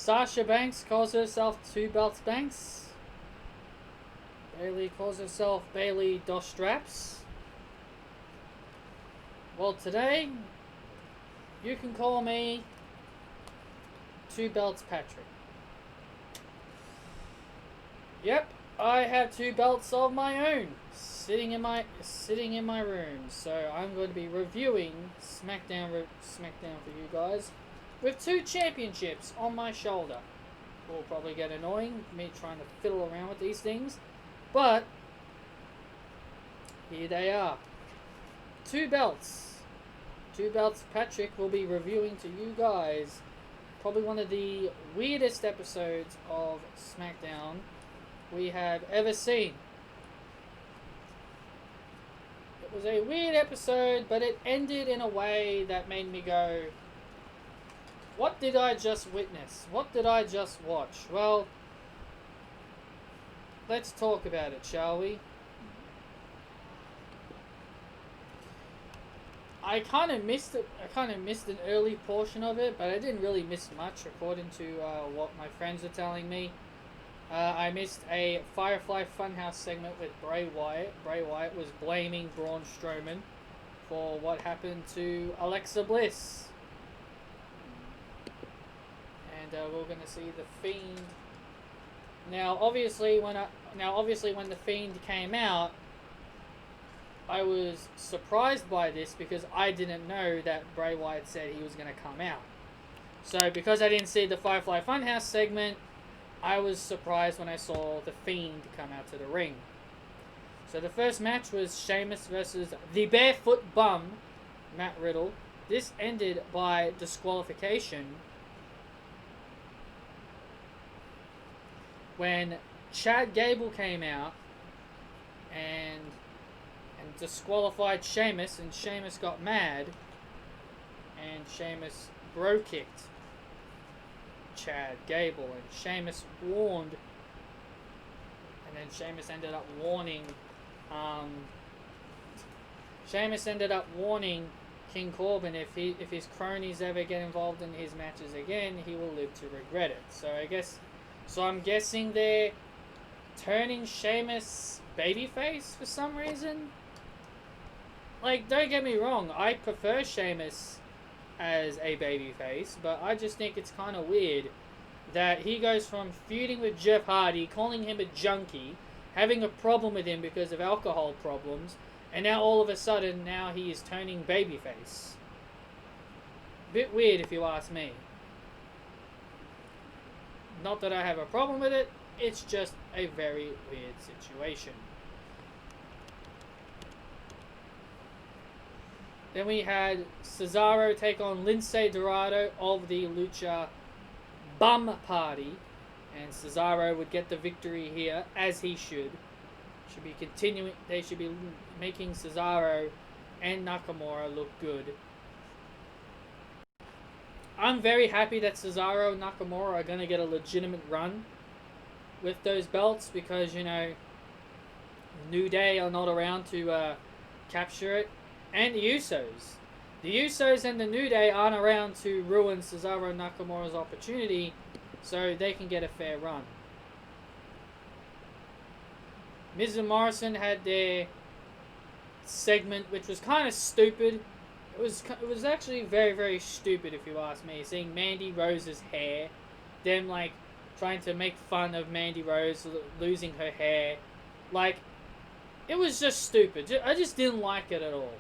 Sasha Banks calls herself 2 Belts Banks. Bayley calls herself Bayley Dos Straps. Well, today, you can call me 2 Beltz Patrick. Yep, I have 2 belts of my own sitting in my room. So I'm going to be reviewing SmackDown for you guys with 2 championships on my shoulder. Will probably get annoying me trying to fiddle around with these things, but here they are. 2 belts. 2 Beltz Patrick will be reviewing to you guys probably one of the weirdest episodes of SmackDown we have ever seen. It was a weird episode, but it ended in a way that made me go, what did I just witness? What did I just watch? Well, let's talk about it, shall we? I kind of missed it. I kind of missed an early portion of it, but I didn't really miss much, according to what my friends are telling me. I missed a Firefly Funhouse segment with Bray Wyatt. Bray Wyatt was blaming Braun Strowman for what happened to Alexa Bliss, and we're gonna see the Fiend. Now, obviously, when the Fiend came out, I was surprised by this because I didn't know that Bray Wyatt said he was going to come out. So because I didn't see the Firefly Funhouse segment, I was surprised when I saw the Fiend come out to the ring. So the first match was Sheamus versus the Barefoot Bum, Matt Riddle. This ended by disqualification when Chad Gable came out and disqualified Sheamus, and Sheamus got mad, and Sheamus bro-kicked Chad Gable, and Sheamus warned, and then Sheamus ended up warning King Corbin if his cronies ever get involved in his matches again, he will live to regret it. So I'm guessing they're turning Sheamus babyface for some reason. Like, don't get me wrong, I prefer Sheamus as a babyface, but I just think it's kind of weird that he goes from feuding with Jeff Hardy, calling him a junkie, having a problem with him because of alcohol problems, and now all of a sudden, now he is turning babyface. Bit weird if you ask me. Not that I have a problem with it, it's just a very weird situation. Then we had Cesaro take on Lince Dorado of the Lucha Bum Party. And Cesaro would get the victory here, as he should. They should be making Cesaro and Nakamura look good. I'm very happy that Cesaro and Nakamura are going to get a legitimate run with those belts because, you know, New Day are not around to capture it. And the Usos. The Usos and the New Day aren't around to ruin Cesaro and Nakamura's opportunity, so they can get a fair run. Miz and Morrison had their segment, which was kind of stupid. It was actually very, very stupid, if you ask me. Seeing Mandy Rose's hair, them like trying to make fun of Mandy Rose losing her hair, like it was just stupid. I just didn't like it at all.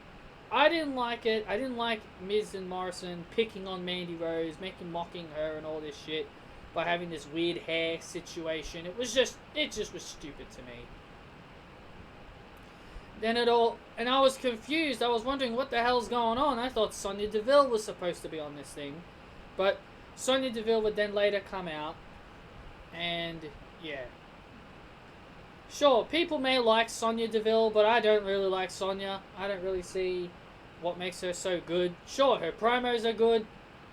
I didn't like it. I didn't like Miz and Morrison picking on Mandy Rose, mocking her and all this shit by having this weird hair situation. It just was stupid to me. And I was confused. I was wondering what the hell's going on. I thought Sonya Deville was supposed to be on this thing, but Sonya Deville would then later come out, and yeah. Sure, people may like Sonya Deville, but I don't really like Sonya. I don't really see what makes her so good. Sure, her promos are good,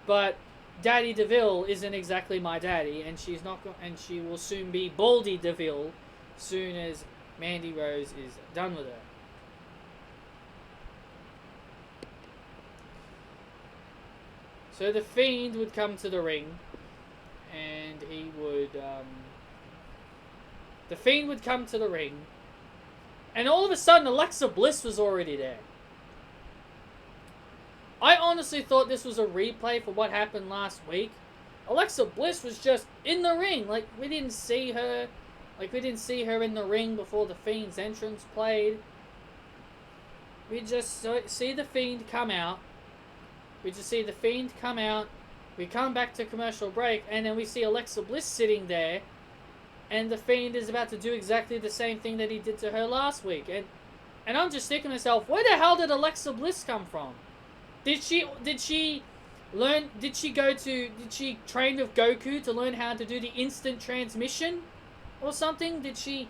but Daddy Deville isn't exactly my daddy, and she will soon be Baldy Deville soon as Mandy Rose is done with her. So the Fiend would come to the ring, and he would, the Fiend would come to the ring, and all of a sudden Alexa Bliss was already there. I honestly thought this was a replay for what happened last week. Alexa Bliss was just in the ring. Like, we didn't see her. Like, we didn't see her in the ring before the Fiend's entrance played. We just see the Fiend come out. We just see the Fiend come out. We come back to commercial break, and then we see Alexa Bliss sitting there, and the Fiend is about to do exactly the same thing that he did to her last week. And I'm just thinking to myself, where the hell did Alexa Bliss come from? Did she train with Goku to learn how to do the instant transmission or something? Did she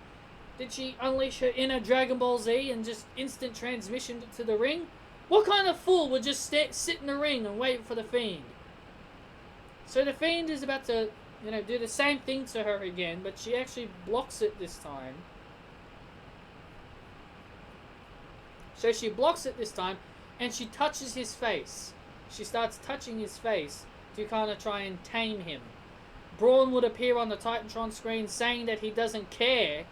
unleash her inner Dragon Ball Z and just instant transmission to the ring? What kind of fool would just sit in the ring and wait for the Fiend? So the Fiend is about to, do the same thing to her again, but she actually blocks it this time. So she blocks it this time, and she touches his face. She starts touching his face to kind of try and tame him. Braun would appear on the Titantron screen saying that he doesn't care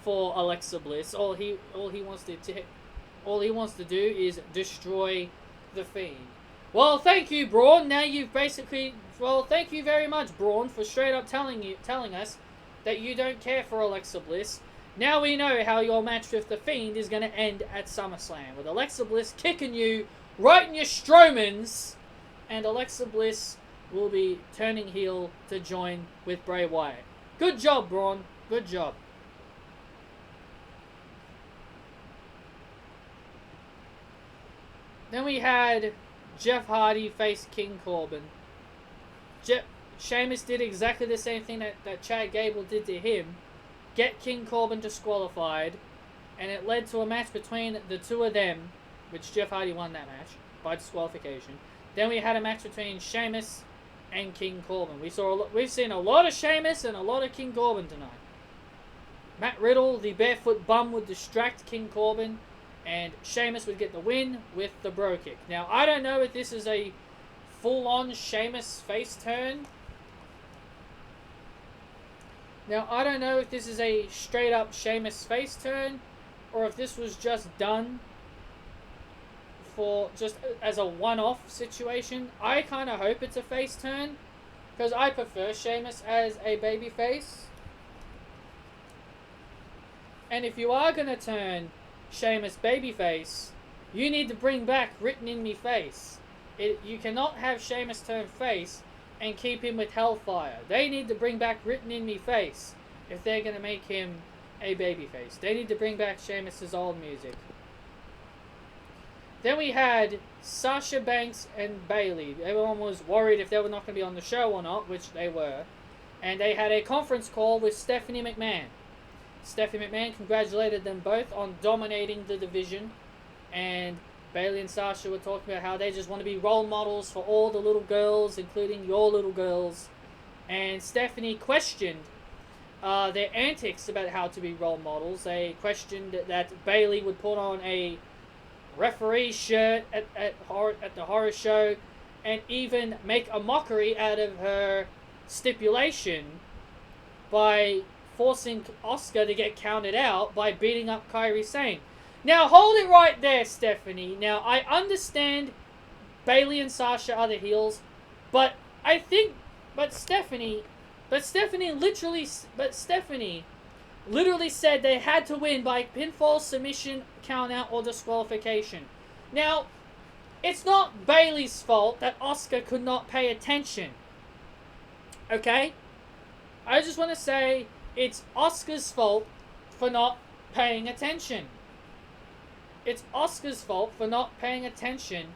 for Alexa Bliss. All he wants to do is destroy the Fiend. Well, thank you, Braun. Now you've basically... Well, thank you very much, Braun, for straight up telling us that you don't care for Alexa Bliss. Now we know how your match with the Fiend is going to end at SummerSlam, with Alexa Bliss kicking you right in your Strowmans, and Alexa Bliss will be turning heel to join with Bray Wyatt. Good job, Braun. Good job. Then we had Jeff Hardy face King Corbin. Sheamus did exactly the same thing that Chad Gable did to him. Get King Corbin disqualified, and it led to a match between the two of them, which Jeff Hardy won that match by disqualification. Then we had a match between Sheamus and King Corbin. We've seen a lot of Sheamus and a lot of King Corbin tonight. Matt Riddle, the barefoot bum, would distract King Corbin, and Sheamus would get the win with the bro kick. Now, I don't know if this is a full-on Sheamus face turn. Now, I don't know if this is a straight-up Sheamus face turn, or if this was just done for just as a one-off situation. I kind of hope it's a face turn, because I prefer Sheamus as a babyface. And if you are going to turn Sheamus babyface, you need to bring back Written in Me face. You cannot have Sheamus turn face and keep him with Hellfire. They need to bring back Written in Me face if they're going to make him a babyface. They need to bring back Sheamus's old music. Then we had Sasha Banks and Bayley. Everyone was worried if they were not going to be on the show or not, which they were. And they had a conference call with Stephanie McMahon. Stephanie McMahon congratulated them both on dominating the division. And Bayley and Sasha were talking about how they just want to be role models for all the little girls, including your little girls. And Stephanie questioned their antics about how to be role models. They questioned that Bayley would put on a referee shirt at the horror show and even make a mockery out of her stipulation by forcing Asuka to get counted out by beating up Kairi Sane. Now, hold it right there, Stephanie. Now, I understand Bayley and Sasha are the heels, but Stephanie literally said they had to win by pinfall, submission, countout, or disqualification. Now, it's not Bayley's fault that Asuka could not pay attention. Okay? I just want to say it's Asuka's fault for not paying attention. It's Asuka's fault for not paying attention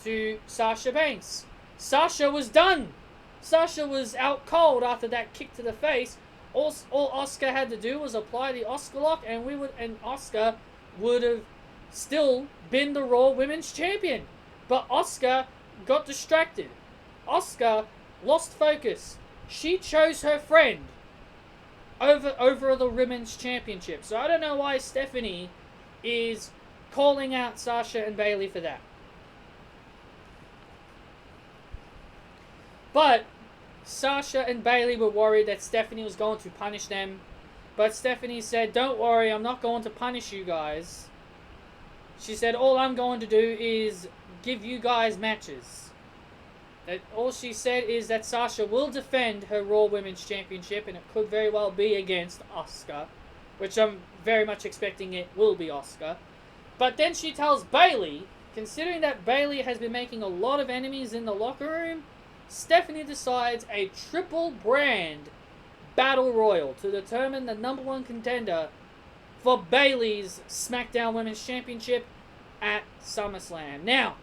to Sasha Banks. Sasha was done. Sasha was out cold after that kick to the face. All Asuka had to do was apply the Asuka lock, and Asuka would have still been the Raw Women's Champion. But Asuka got distracted. Asuka lost focus. She chose her friend over the Women's Championship. So I don't know why Stephanie is calling out Sasha and Bayley for that. But Sasha and Bayley were worried that Stephanie was going to punish them. But Stephanie said, don't worry, I'm not going to punish you guys. She said, all I'm going to do is give you guys matches. All she said is that Sasha will defend her Raw Women's Championship, and it could very well be against Asuka, which I'm very much expecting it will be Asuka. But then she tells Bayley, considering that Bayley has been making a lot of enemies in the locker room, Stephanie decides a triple brand battle royal to determine the number one contender for Bayley's SmackDown Women's Championship at SummerSlam. Now,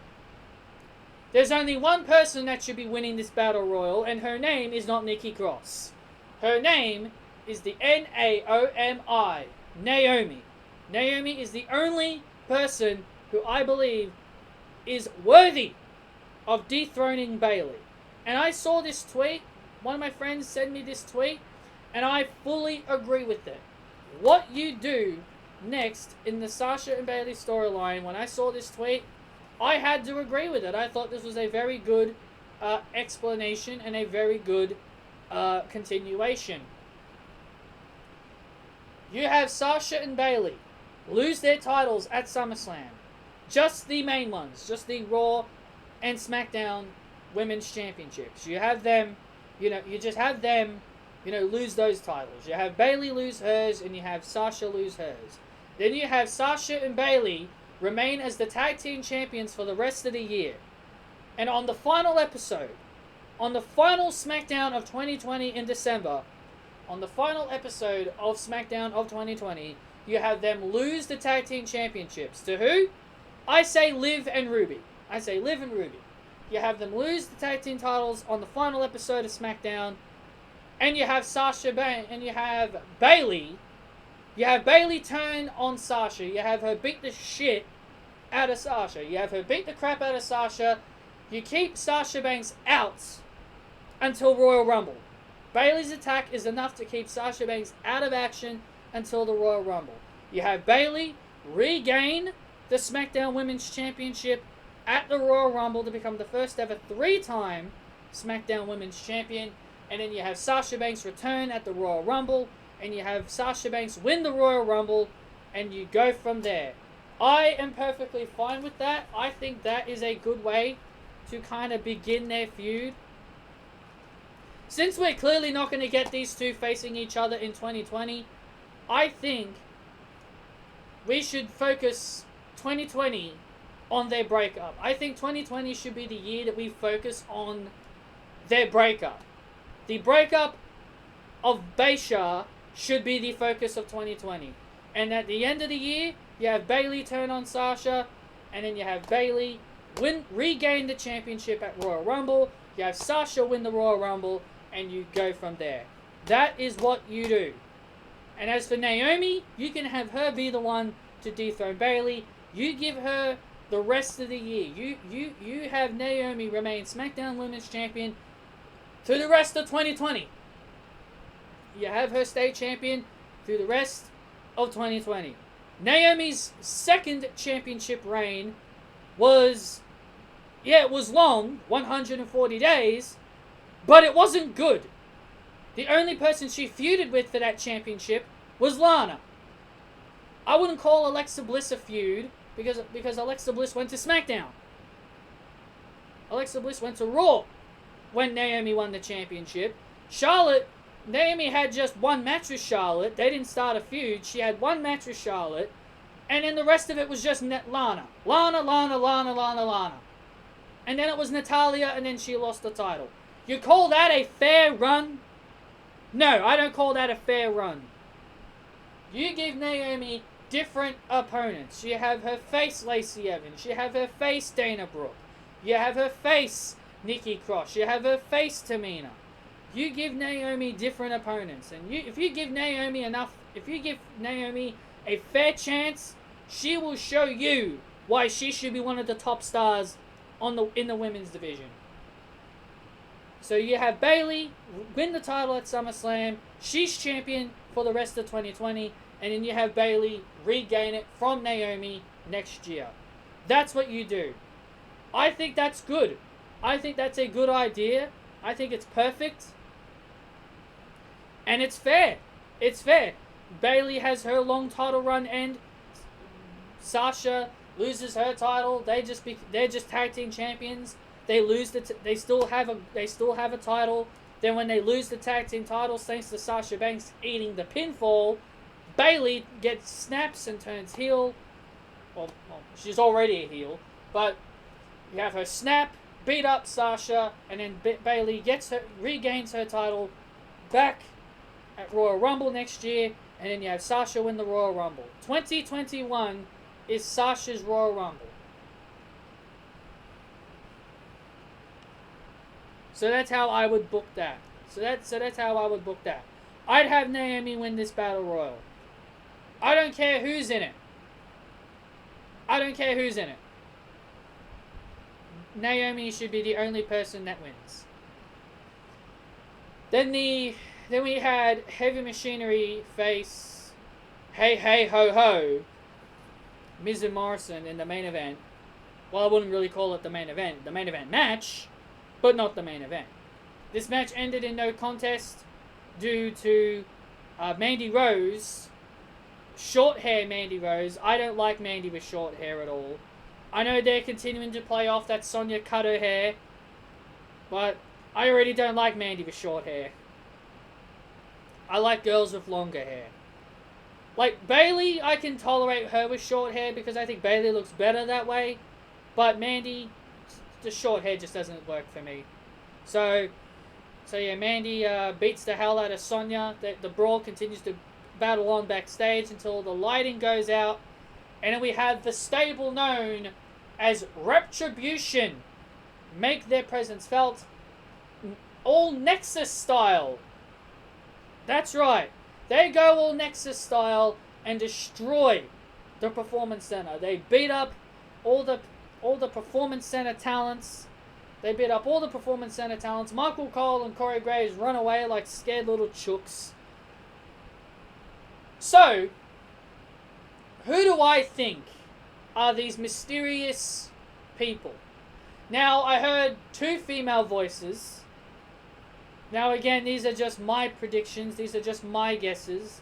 there's only one person that should be winning this battle royal, and her name is not Nikki Cross. Her name is the Naomi. Naomi. Naomi is the only person who I believe is worthy of dethroning Bayley. And I saw this tweet. One of my friends sent me this tweet, and I fully agree with it. What you do next in the Sasha and Bayley storyline, when I saw this tweet, I had to agree with it. I thought this was a very good explanation and a very good continuation. You have Sasha and Bayley lose their titles at SummerSlam. Just the main ones. Just the Raw and SmackDown Women's Championships. You have them, you just have them, lose those titles. You have Bayley lose hers, and you have Sasha lose hers. Then you have Sasha and Bayley remain as the tag team champions for the rest of the year. And on the final episode, on the final SmackDown of 2020 in December, on the final episode of SmackDown of 2020, you have them lose the tag team championships. To who? I say Liv and Ruby. I say Liv and Ruby. You have them lose the tag team titles on the final episode of SmackDown, and you have and you have Bayley. You have Bayley turn on Sasha. You have her beat the shit out of Sasha. You have her beat the crap out of Sasha. You keep Sasha Banks out until Royal Rumble. Bayley's attack is enough to keep Sasha Banks out of action until the Royal Rumble. You have Bayley regain the SmackDown Women's Championship at the Royal Rumble to become the first ever 3-time SmackDown Women's Champion. And then you have Sasha Banks return at the Royal Rumble. And you have Sasha Banks win the Royal Rumble. And you go from there. I am perfectly fine with that. I think that is a good way to kind of begin their feud. Since we're clearly not going to get these two facing each other in 2020, I think we should focus 2020 on their breakup. I think 2020 should be the year that we focus on their breakup. The breakup of Baysha should be the focus of 2020. And at the end of the year, you have Bayley turn on Sasha, and then you have Bayley regain the championship at Royal Rumble. You have Sasha win the Royal Rumble, and you go from there. That is what you do. And as for Naomi, you can have her be the one to dethrone Bayley. You give her the rest of the year. You have Naomi remain SmackDown Women's Champion through the rest of 2020. You have her stay champion through the rest of 2020. Naomi's second championship reign was, it was long, 140 days, but it wasn't good. The only person she feuded with for that championship was Lana. I wouldn't call Alexa Bliss a feud because Alexa Bliss went to SmackDown. Alexa Bliss went to Raw when Naomi won the championship. Naomi had just one match with Charlotte. They didn't start a feud. She had one match with Charlotte. And then the rest of it was just Lana. Lana. And then it was Natalya, and then she lost the title. You call that a fair run? No, I don't call that a fair run. You give Naomi different opponents. You have her face Lacey Evans. You have her face Dana Brooke. You have her face Nikki Cross. You have her face Tamina. You give Naomi different opponents. And if you give Naomi a fair chance, she will show you why she should be one of the top stars in the women's division. So you have Bayley win the title at SummerSlam. She's champion for the rest of 2020. And then you have Bayley regain it from Naomi next year. That's what you do. I think that's good. I think that's a good idea. I think it's perfect. And it's fair. It's fair. Bayley has her long title run end. Sasha loses her title. They're just tag team champions. They lose they still have a title. Then when they lose the tag team titles, thanks to Sasha Banks eating the pinfall, Bayley snaps and turns heel. Well, she's already a heel, but you have her snap, beat up Sasha, and then Bayley regains her title back at Royal Rumble next year, and then you have Sasha win the Royal Rumble. 2021 is Sasha's Royal Rumble. So that's how I would book that. So that's how I would book that. I'd have Naomi win this Battle Royal. I don't care who's in it. I don't care who's in it. Naomi should be the only person that wins. Then we had Heavy Machinery face Hey Hey Ho Ho Miz and Morrison in the main event. Well, I wouldn't really call it the main event. The main event match, but not the main event. This match ended in no contest due to Mandy Rose. Short hair Mandy Rose. I don't like Mandy with short hair at all. I know they're continuing to play off that Sonya cut her hair, but I already don't like Mandy with short hair. I like girls with longer hair. Like Bayley, I can tolerate her with short hair because I think Bayley looks better that way. But Mandy, the short hair just doesn't work for me. So yeah, Mandy beats the hell out of Sonya. The brawl continues to battle on backstage until the lighting goes out. And then we have the stable known as Retribution make their presence felt, all Nexus style. That's right. They go all Nexus style and destroy the Performance Center. They beat up all the Performance Center talents. Michael Cole and Corey Graves run away like scared little chooks. So, who do I think are these mysterious people? Now, I heard 2 female voices. Now, again, these are just my predictions. These are just my guesses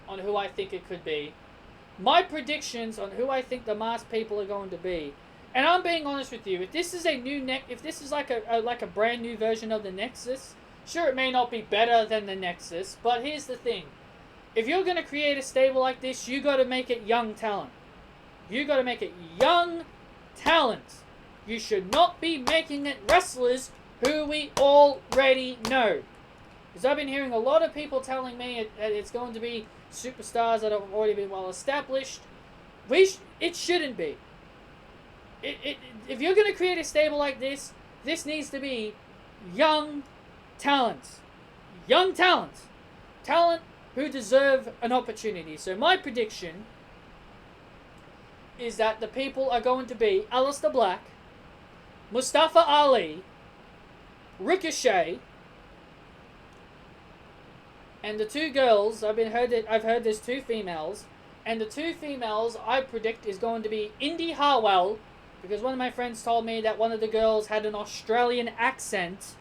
on who I think it could be. My predictions on who I think the masked people are going to be. And I'm being honest with you. If this is a new if this is like a brand new version of the Nexus, sure, it may not be better than the Nexus, but here's the thing. If you're going to create a stable like this, you got to make it young talent. You got to make it young talent. You should not be making it wrestlers who we already know. Because I've been hearing a lot of people telling me that it's going to be superstars that have already been well established. It shouldn't be. If you're going to create a stable like this, this needs to be young talent. Young talent. Talent who deserve an opportunity. So my prediction is that the people are going to be Aleister Black, Mustafa Ali, Ricochet, and the 2 girls. I've heard there's 2 females, and the 2 females I predict is going to be Indy Hartwell, because one of my friends told me that one of the girls had an Australian accent.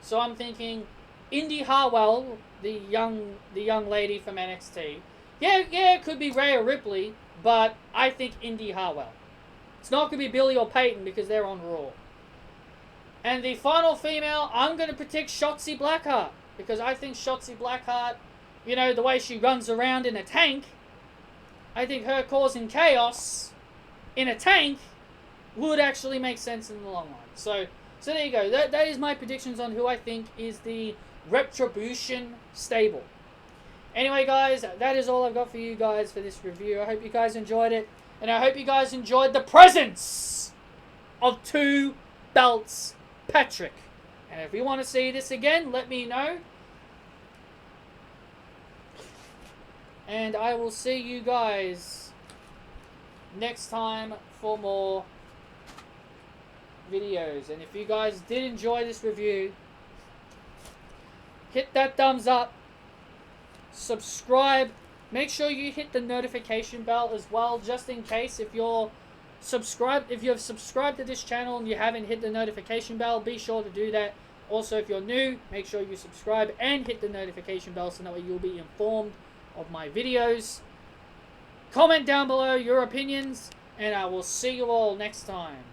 So I'm thinking Indy Hartwell, the young lady from NXT. Yeah, it could be Rhea Ripley, but I think Indy Hartwell. It's not going to be Billy or Peyton because they're on Raw. And the final female, I'm going to predict Shotzi Blackheart, because I think Shotzi Blackheart, you know, the way she runs around in a tank, I think her causing chaos in a tank would actually make sense in the long run. So there you go. That is my predictions on who I think is the Retribution stable. Anyway, guys, that is all I've got for you guys for this review. I hope you guys enjoyed it, and I hope you guys enjoyed the presence of 2 Beltz Patrick. And if you want to see this again, let me know. And I will see you guys next time for more videos. And if you guys did enjoy this review, hit that thumbs up, subscribe, make sure you hit the notification bell as well, just in case if you've subscribed to this channel and you haven't hit the notification bell, be sure to do that. Also, if you're new, make sure you subscribe and hit the notification bell so that way you'll be informed of my videos. Comment down below your opinions, and I will see you all next time.